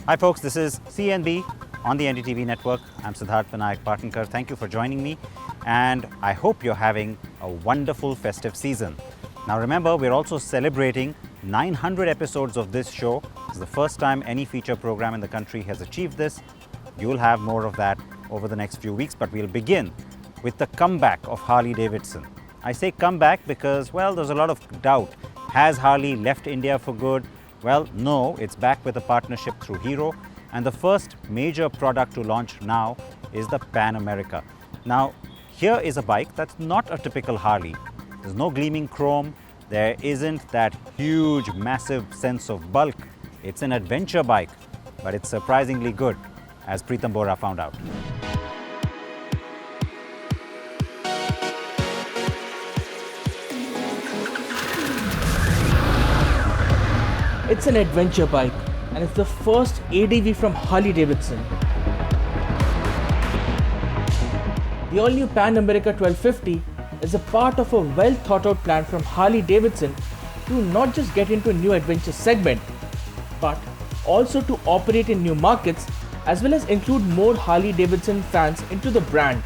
Hi folks, this is CNB on the NDTV network. I'm Siddharth Vinayak Partnkar. Thank you for joining me, and I hope you're having a wonderful festive season. Now remember, we're also celebrating 900 episodes of this show. It's the first time any feature program in the country has achieved this. You'll have more of that over the next few weeks, but we'll begin with the comeback of Harley-Davidson. I say comeback because, well, there's a lot of doubt. Has Harley left India for good? Well, no, it's back with a partnership through Hero, and the first major product to launch now is the Pan America. Now, here is a bike that's not a typical Harley. There's no gleaming chrome, there isn't that huge, massive sense of bulk. It's an adventure bike, but it's surprisingly good, as Preetham Bora found out. It's an adventure bike, and it's the first ADV from Harley-Davidson. The all-new Pan America 1250 is a part of a well-thought-out plan from Harley-Davidson to not just get into a new adventure segment, but also to operate in new markets as well as include more Harley-Davidson fans into the brand.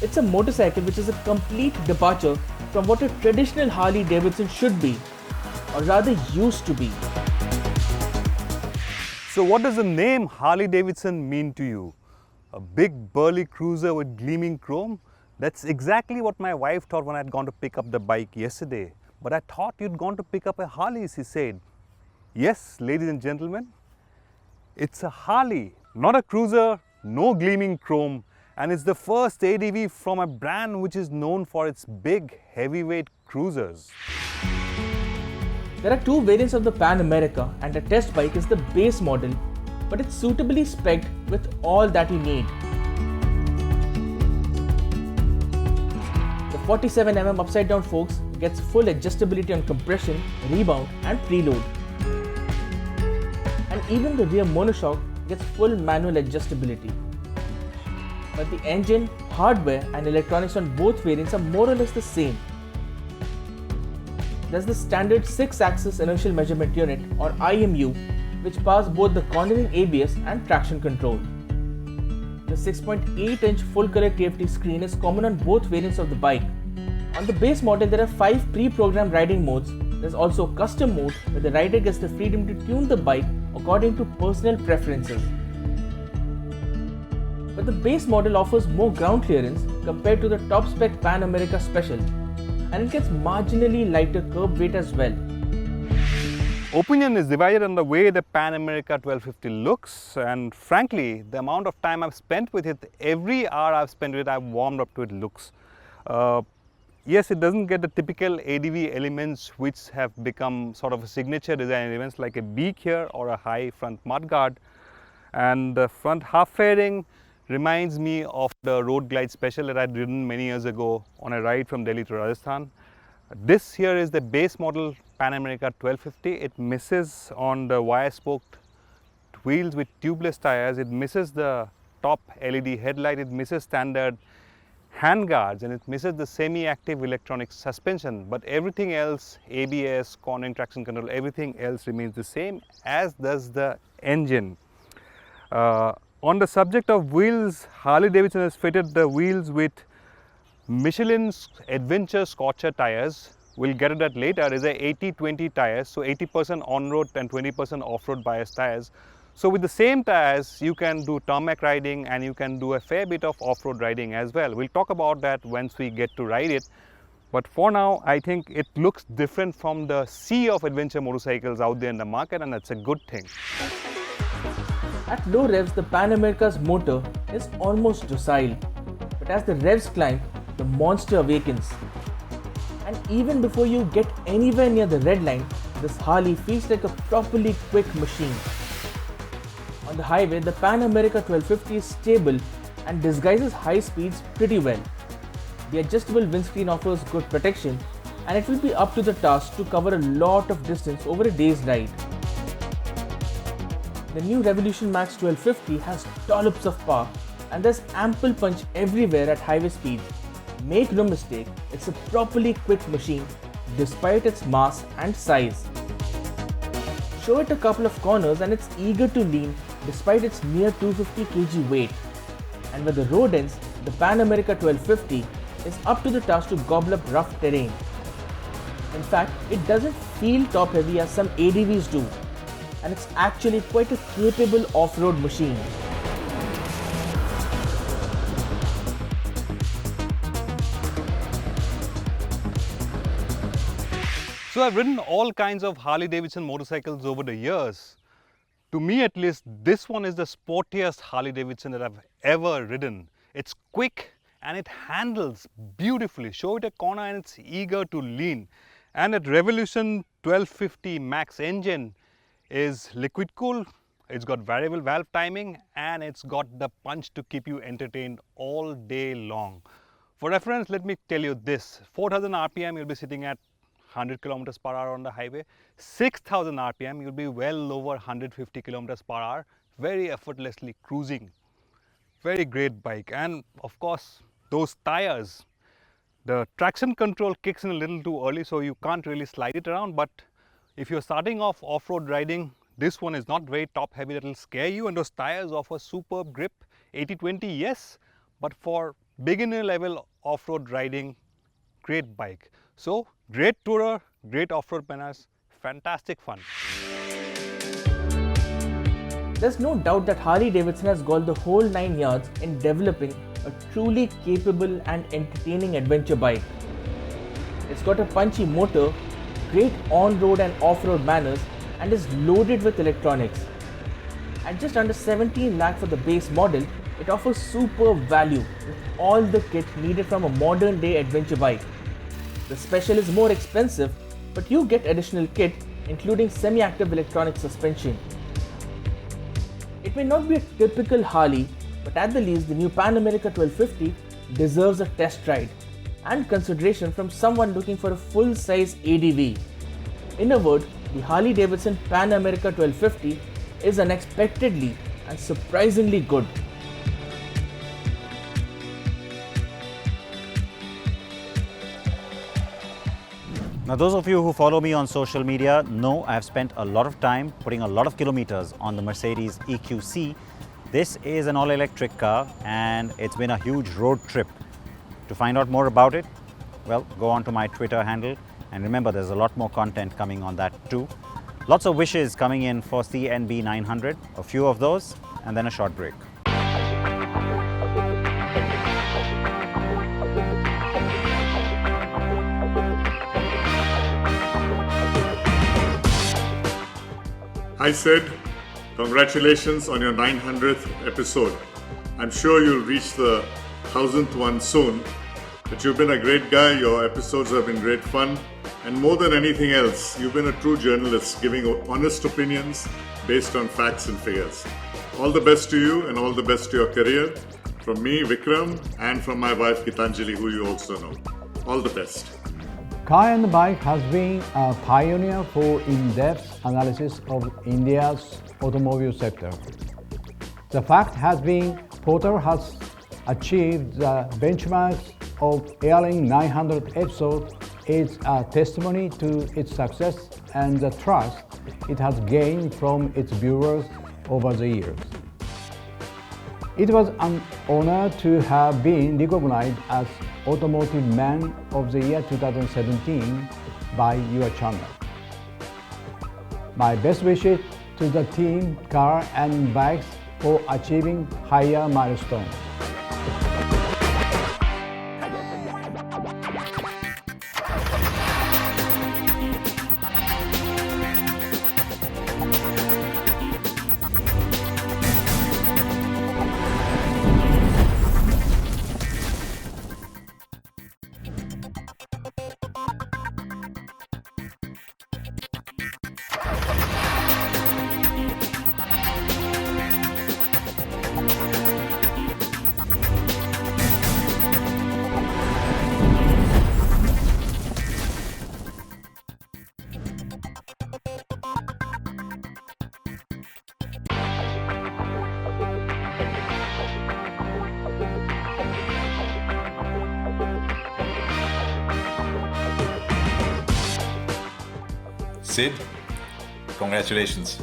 It's a motorcycle which is a complete departure from what a traditional Harley-Davidson should be, or rather used to be. So what does the name Harley-Davidson mean to you? A big burly cruiser with gleaming chrome? That's exactly what my wife thought when I'd gone to pick up the bike yesterday. But I thought you'd gone to pick up a Harley, she said. Yes, ladies and gentlemen, it's a Harley, not a cruiser, no gleaming chrome, and it's the first ADV from a brand which is known for its big heavyweight cruisers. There are two variants of the Pan America, and the test bike is the base model, but it's suitably spec'd with all that you need. The 47mm upside down forks gets full adjustability on compression, rebound and preload. And even the rear monoshock gets full manual adjustability. But the engine, hardware and electronics on both variants are more or less the same. There's the standard 6-axis inertial measurement unit, or IMU, which powers both the cornering ABS and traction control. The 6.8-inch full-color TFT screen is common on both variants of the bike. On the base model, there are 5 pre-programmed riding modes. There's also a custom mode where the rider gets the freedom to tune the bike according to personal preferences. But the base model offers more ground clearance compared to the top-spec Pan America Special, and it gets marginally lighter curb weight as well. Opinion is divided on the way the Pan America 1250 looks, and frankly, the amount of time I've spent with it, every hour I've spent with it, I've warmed up to its looks. Yes, it doesn't get the typical ADV elements which have become sort of a signature design elements like a beak here or a high front mudguard, and the front half fairing reminds me of the Road Glide Special that I'd ridden many years ago on a ride from Delhi to Rajasthan. This here is the base model Pan America 1250. It misses on the wire-spoked wheels with tubeless tires. It misses the top LED headlight. It misses standard handguards, and it misses the semi-active electronic suspension. But everything else, ABS, cornering traction control, everything else remains the same, as does the engine. On the subject of wheels, Harley-Davidson has fitted the wheels with Michelin's Adventure Scorcher tires. We'll get to that later. Is a 80-20 tires, so 80% on-road and 20% off-road bias tires. So with the same tires, you can do tarmac riding and you can do a fair bit of off-road riding as well. We'll talk about that once we get to ride it. But for now, I think it looks different from the sea of adventure motorcycles out there in the market, and that's a good thing. At low revs, the Pan America's motor is almost docile, but as the revs climb, the monster awakens. And even before you get anywhere near the red line, this Harley feels like a properly quick machine. On the highway, the Pan America 1250 is stable and disguises high speeds pretty well. The adjustable windscreen offers good protection, and it will be up to the task to cover a lot of distance over a day's ride. The new Revolution Max 1250 has dollops of power, and there's ample punch everywhere at highway speeds. Make no mistake, it's a properly quick machine despite its mass and size. Show it a couple of corners and it's eager to lean despite its mere 250 kg weight. And where the road ends, the Pan America 1250 is up to the task to gobble up rough terrain. In fact, it doesn't feel top heavy as some ADVs do, and it's actually quite a capable off-road machine. So I've ridden all kinds of Harley-Davidson motorcycles over the years. To me at least, this one is the sportiest Harley-Davidson that I've ever ridden. It's quick and it handles beautifully. Show it a corner and it's eager to lean. And that Revolution 1250 Max engine is liquid cooled, it's got variable valve timing, and it's got the punch to keep you entertained all day long. For reference, let me tell you this, 4000 RPM you'll be sitting at 100 kilometers per hour on the highway. 6000 RPM you'll be well over 150 kilometers per hour, very effortlessly cruising. Very great bike. And of course, those tires, the traction control kicks in a little too early, so you can't really slide it around. But if you're starting off off-road riding, this one is not very top heavy, that will scare you, and those tires offer superb grip. 80/20, yes, but for beginner level off-road riding, great bike. So great tourer, great off-road menace, fantastic fun. There's no doubt that Harley-Davidson has gone the whole 9 yards in developing a truly capable and entertaining adventure bike. It's got a punchy motor, great on-road and off-road manners, and is loaded with electronics. At just under 17 lakh for the base model, it offers superb value with all the kit needed from a modern day adventure bike. The Special is more expensive, but you get additional kit including semi-active electronic suspension. It may not be a typical Harley, but at the least the new Pan America 1250 deserves a test ride and consideration from someone looking for a full-size ADV. In a word, the Harley-Davidson Pan America 1250 is unexpectedly and surprisingly good. Now, those of you who follow me on social media know I have spent a lot of time putting a lot of kilometers on the Mercedes EQC. This is an all-electric car and it's been a huge road trip. To find out more about it, well, go on to my Twitter handle, and remember there's a lot more content coming on that too. Lots of wishes coming in for CNB 900, a few of those, and then a short break. Hi Sid, congratulations on your 900th episode. I'm sure you'll reach the 1000th one soon, but you've been a great guy, your episodes have been great fun, and more than anything else, you've been a true journalist giving honest opinions based on facts and figures. All the best to you and all the best to your career, from me, Vikram, and from my wife, Gitanjali, who you also know. All the best. Carandbike has been a pioneer for in-depth analysis of India's automobile sector. The fact has been Porter has achieved the benchmarks of airing 900 episodes is a testimony to its success and the trust it has gained from its viewers over the years. It was an honor to have been recognized as Automotive Man of the Year 2017 by your channel. My best wishes to the team, car and bikes for achieving higher milestones. Sid, congratulations.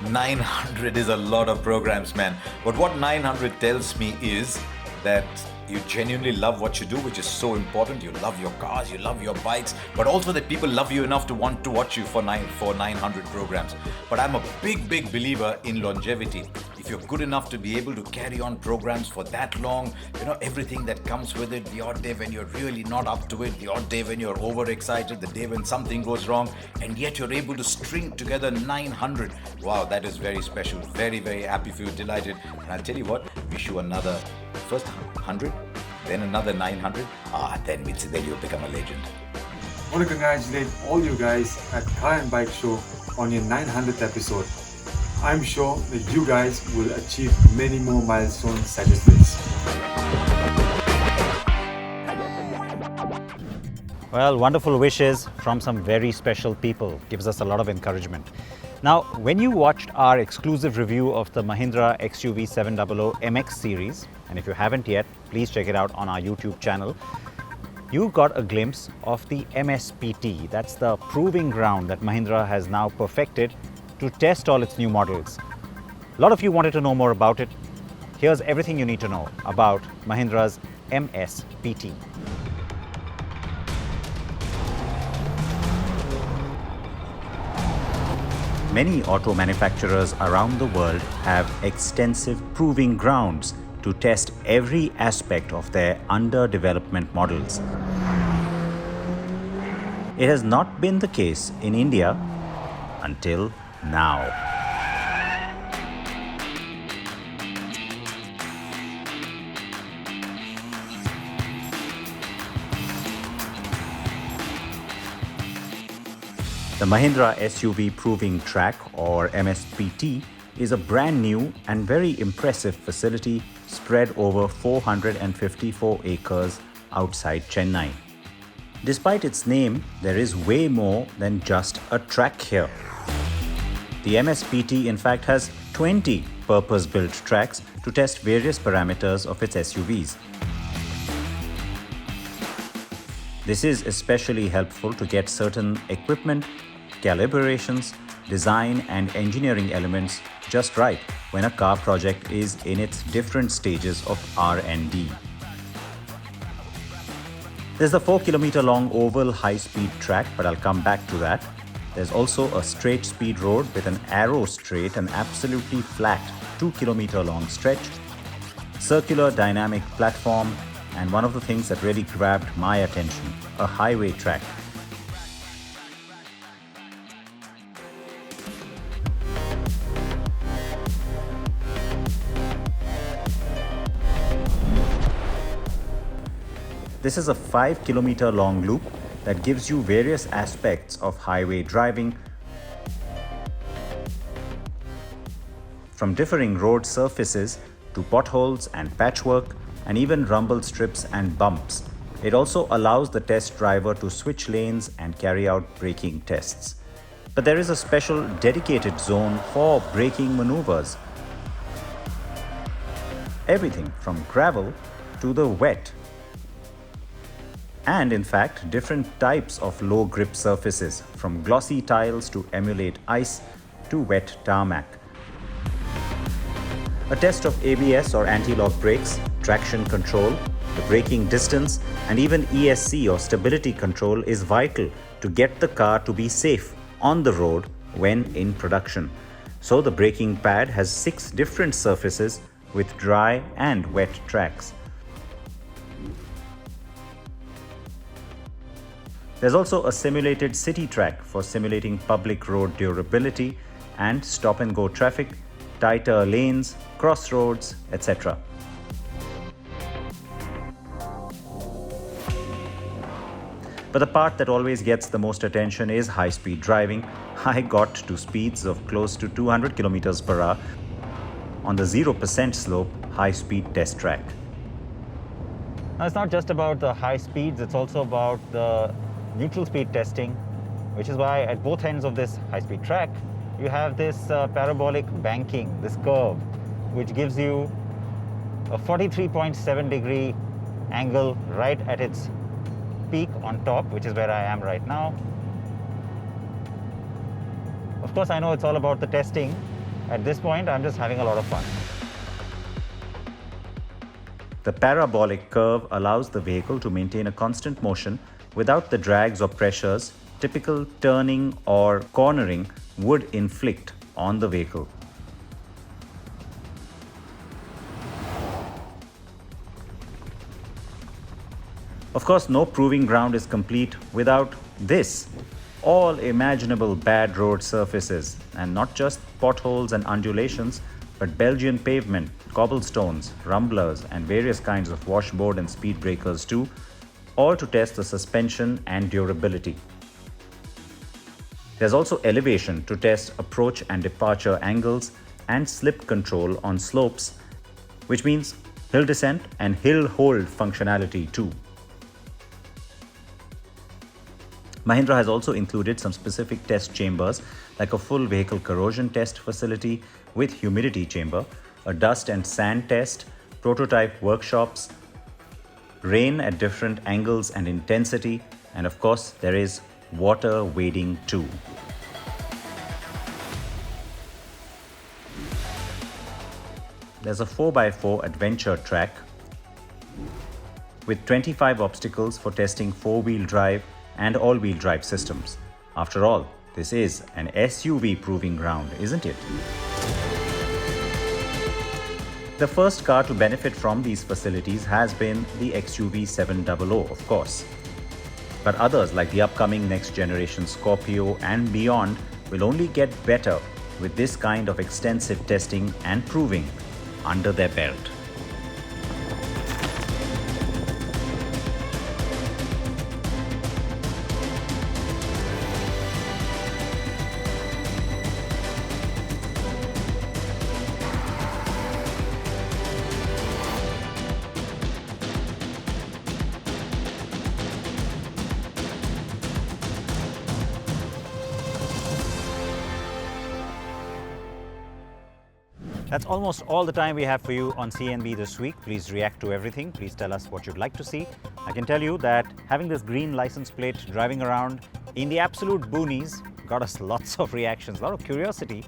900 is a lot of programs, man. But what 900 tells me is that you genuinely love what you do, which is so important. You love your cars, you love your bikes, but also that people love you enough to want to watch you for 900 programs. But I'm a big believer in longevity. If you're good enough to be able to carry on programs for that long, everything that comes with it, the odd day when you're really not up to it, the odd day when you're overexcited, the day when something goes wrong, and yet you're able to string together 900. Wow, that is very special. Very happy for you, delighted. And I'll tell you what, wish you another first 100, then another 900. Then you'll become a legend. I want to congratulate all you guys at Car and Bike Show on your 900th episode. I'm sure that you guys will achieve many more milestones such as this. Well, wonderful wishes from some very special people. Gives us a lot of encouragement. Now, when you watched our exclusive review of the Mahindra SUV 700 MX series, and if you haven't yet, please check it out on our YouTube channel, you got a glimpse of the MSPT. That's the proving ground that Mahindra has now perfected to test all its new models. A lot of you wanted to know more about it. Here's everything you need to know about Mahindra's MSPT. Many auto manufacturers around the world have extensive proving grounds to test every aspect of their under development models. It has not been the case in India until now. The Mahindra SUV Proving Track, or MSPT, is a brand new and very impressive facility spread over 454 acres outside Chennai. Despite its name, there is way more than just a track here. The MSPT in fact has 20 purpose-built tracks to test various parameters of its SUVs. This is especially helpful to get certain equipment, calibrations, design and engineering elements just right when a car project is in its different stages of R&D. There's the 4-kilometer long oval high-speed track, but I'll come back to that. There's also a straight speed road with an arrow straight and absolutely flat 2-kilometer long stretch, circular dynamic platform, and one of the things that really grabbed my attention, a highway track. This is a 5-kilometer long loop that gives you various aspects of highway driving, from differing road surfaces to potholes and patchwork, and even rumble strips and bumps. It also allows the test driver to switch lanes and carry out braking tests. But there is a special dedicated zone for braking maneuvers. Everything from gravel to the wet. And in fact, different types of low grip surfaces, from glossy tiles to emulate ice to wet tarmac. A test of ABS or anti-lock brakes, traction control, the braking distance, and even ESC or stability control is vital to get the car to be safe on the road when in production. So the braking pad has 6 different surfaces with dry and wet tracks. There's also a simulated city track for simulating public road durability and stop-and-go traffic, tighter lanes, crossroads, etc. But the part that always gets the most attention is high-speed driving. I got to speeds of close to 200 km per hour on the 0% slope high-speed test track. Now, it's not just about the high speeds, it's also about the neutral speed testing, which is why at both ends of this high-speed track, you have this parabolic banking, this curve, which gives you a 43.7 degree angle right at its peak on top, which is where I am right now. Of course, I know it's all about the testing. At this point, I'm just having a lot of fun. The parabolic curve allows the vehicle to maintain a constant motion without the drags or pressures typical turning or cornering would inflict on the vehicle. Of course, no proving ground is complete without this. All imaginable bad road surfaces, and not just potholes and undulations, but Belgian pavement, cobblestones, rumblers, and various kinds of washboard and speed breakers too, all to test the suspension and durability. There's also elevation to test approach and departure angles and slip control on slopes, which means hill descent and hill hold functionality too. Mahindra has also included some specific test chambers like a full vehicle corrosion test facility with humidity chamber, a dust and sand test, prototype workshops, rain at different angles and intensity, and of course there is water wading too. There's a 4x4 adventure track with 25 obstacles for testing four-wheel drive and all-wheel drive systems. After all, this is an SUV proving ground, isn't it? The first car to benefit from these facilities has been the XUV 700, of course. But others like the upcoming next generation Scorpio and beyond will only get better with this kind of extensive testing and proving under their belt. That's almost all the time we have for you on CNB this week. Please react to everything. Please tell us what you'd like to see. I can tell you that having this green license plate driving around in the absolute boonies got us lots of reactions, a lot of curiosity,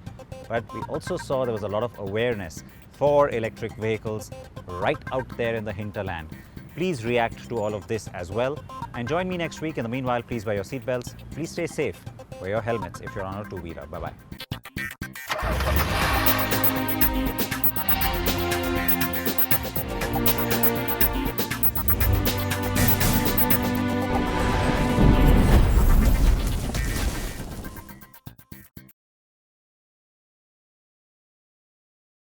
but we also saw there was a lot of awareness for electric vehicles right out there in the hinterland. Please react to all of this as well. And join me next week. In the meanwhile, please wear your seatbelts. Please stay safe. Wear your helmets if you're on a two-wheeler. Bye-bye.